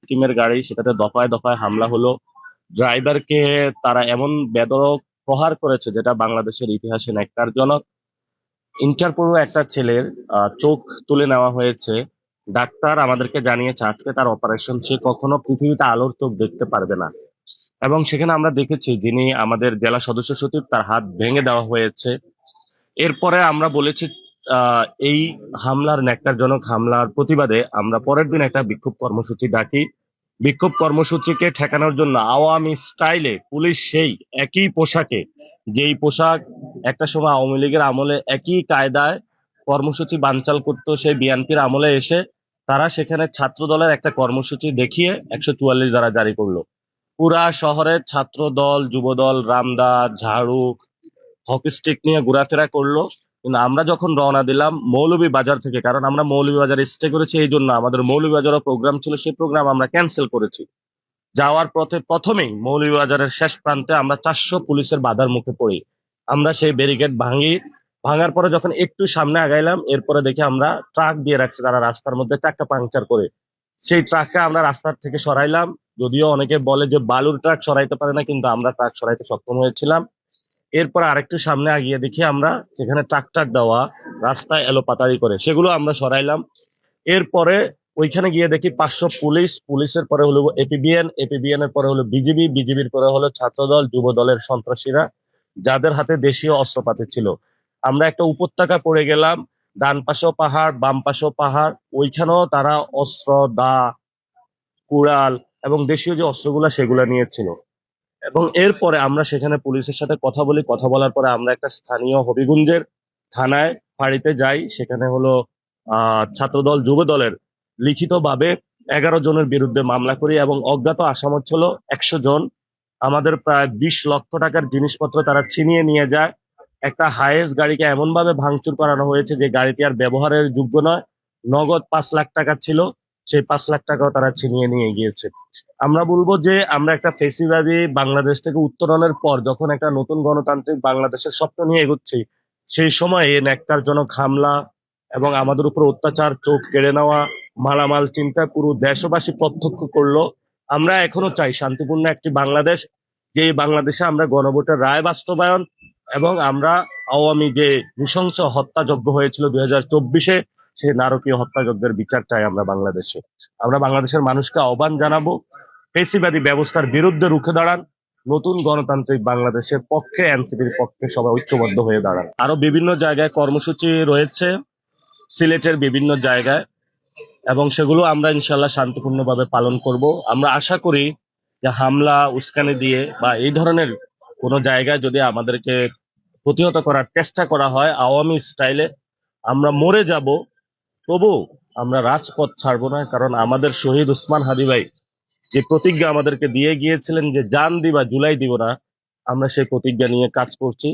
সিকিমের গাড়ি, সেটাতে দফায় দফায় হামলা হলো। ড্রাইভারকে তারা এমন বেধড়ক প্রহার করেছে যেটা বাংলাদেশের ইতিহাসে ন্যক্কারজনক। ইন্টারপোল একটা ছেলের চোখ তুলে নেওয়া হয়েছে। ডাক্তার আমাদেরকে জানিয়েছে আজকে তার অপারেশন, সে কখনো পৃথিবীতে আলোর চোখ দেখতে পারবে না। এবং সেখানে আমরা দেখেছি যিনি আমাদের জেলা সদস্য সচিব, তার হাত ভেঙে দেওয়া হয়েছে। এরপরে আমরা বলেছি এই হামলার, ন্যক্কারজনক হামলার প্রতিবাদে আমরা পরের দিন একটা বিক্ষোভ কর্মসূচি ডাকি। বিক্ষোভ কর্মসূচিকে ঠেকানোর জন্য আওয়ামী স্টাইলে পুলিশ সেই একই পোশাকে, যেই পোশাক একটা সময় আওয়ামী লীগের আমলে একই কায়দায় কর্মসূচি বানচাল করতো, সেই বিএনপির আমলে এসে তারা সেখানে ছাত্র দলের একটা কর্মসূচি দেখিয়ে 144 ধারা জারি করলো। পুরা শহরে ছাত্র দল, যুব দল, রামদা, ঝাড়ু, হকি স্টিক নিয়ে ঘোরাফেরা করলো। কিন্তু আমরা যখন রওনা দিলাম মৌলভীবাজার থেকে, কারণ আমরা মৌলভীবাজারে স্টে করেছি, এই জন্য আমাদের মৌলভীবাজারও প্রোগ্রাম ছিল, সেই প্রোগ্রাম আমরা ক্যান্সেল করেছি। যাওয়ার পথে প্রথমেই মৌলভীবাজারের শেষ প্রান্তে আমরা 400 পুলিশের বাধার মুখে পড়ি। আমরা সেই ব্যারিকেড ভাঙি। ভাঙার পরে যখন একটু সামনে আগাইলাম, এরপরে দেখি আমরা ট্রাক দিয়ে রাখছি তারা রাস্তার মধ্যে, ট্রাকটা পাংচার করে। সেই ট্রাকটা আমরা রাস্তার থেকে সরাইলাম। যদিও অনেকে বলে যে বালুর ট্রাক সরাইতে পারে না, কিন্তু আমরা ট্রাক সরাইতে সক্ষম হয়েছিলাম। এরপর আরেকটু সামনে আগিয়ে দেখি আমরা সেখানে ট্রাক্টর দেওয়া রাস্তায় এলোপাতাড়ি করে, সেগুলো আমরা সরাইলাম। এরপরে ওইখানে গিয়ে দেখি 500 পুলিশ, পুলিশের পরে হলো এপিবিএন, এপিবিএন এর পরে হলো বিজিবি, বিজিবির পরে হলো ছাত্রদল, যুব দলের সন্ত্রাসীরা, যাদের হাতে দেশীয় অস্ত্রপাতি ছিল। আমরা একটা উপত্যকা পড়ে গেলাম, ডান পাশেও পাহাড়, বাম পাশেও পাহাড়। ওইখানেও তারা অস্ত্র, দা, কুড়াল এবং দেশীয় যে অস্ত্রগুলা সেগুলা নিয়েছিল। এবং এরপরে আমরা সেখানে পুলিশের সাথে কথা বলি। কথা বলার পরে আমরা একটা স্থানীয় হবিগঞ্জের থানায় ফাঁড়িতে যাই। সেখানে হলো ছাত্রদল, যুব দলের লিখিতভাবে 11 জনের বিরুদ্ধে মামলা করি এবং অজ্ঞাত আসামি ছিল 100 জন। আমাদের প্রায় 20 লক্ষ টাকার জিনিসপত্র তারা ছিনিয়ে নিয়ে যায়। একটা হাইয়েস্ট গাড়িকে এমন ভাবে ভাঙচুর করানো হয়েছে যে গাড়িটি আর ব্যবহারের যোগ্য নয়। নগদ 5 লাখ টাকা ছিল, সেই 5 লাখ টাকাও তারা ছিনিয়ে নিয়ে গিয়েছে। আমরা বলবো যে আমরা একটা ফেসিবাদী বাংলাদেশ থেকে উত্তরণের পর যখন একটা নতুন গণতান্ত্রিক বাংলাদেশের স্বপ্ন নিয়ে এগোচ্ছি, সেই সময়ে ন্যক্কারজনক হামলা এবং আমাদের উপর অত্যাচার, চোখ কেড়ে নেওয়া, মালামাল চিন্তা পুরো দেশবাসী প্রত্যক্ষ করলো। আমরা এখনো চাই শান্তিপূর্ণ একটি বাংলাদেশ, যে বাংলাদেশে আমরা গণভোটের রায় বাস্তবায়ন এবং আমরা আওয়ামী যে নৃশংস হত্যাযজ্ঞ হয়েছিল 2024-এ, সেই নারকীয় হত্যাযজ্ঞের বিচার চাই আমরা বাংলাদেশে। আমরা বাংলাদেশের মানুষকে আহ্বান জানাবো, ফেসিবাদী ব্যবস্থার বিরুদ্ধে রুখে দাঁড়ান, নতুন গণতান্ত্রিক বাংলাদেশের পক্ষে, এনসিপির পক্ষে সবাই ঐক্যবদ্ধ হয়ে দাঁড়ান। আরো বিভিন্ন জায়গায় কর্মসূচি রয়েছে, সিলেটের বিভিন্ন জায়গায়, এবং সেগুলো আমরা ইনশাল্লাহ শান্তিপূর্ণভাবে পালন করব। আমরা আশা করি যে হামলা, উস্কানি দিয়ে বা এই ধরনের কোনো জায়গায় যদি আমাদেরকে প্রতিহত করার চেষ্টা করা হয় আওয়ামী স্টাইলে, আমরা মরে যাব, তবু আমরা রাজপথ ছাড়বো না। কারণ আমাদের শহীদ ওসমান হাদি ভাই যে প্রতিজ্ঞা আমাদেরকে দিয়ে গিয়েছিলেন যে জান দিবা জুলাই দিব না, আমরা সেই প্রতিজ্ঞা নিয়ে কাজ করছি।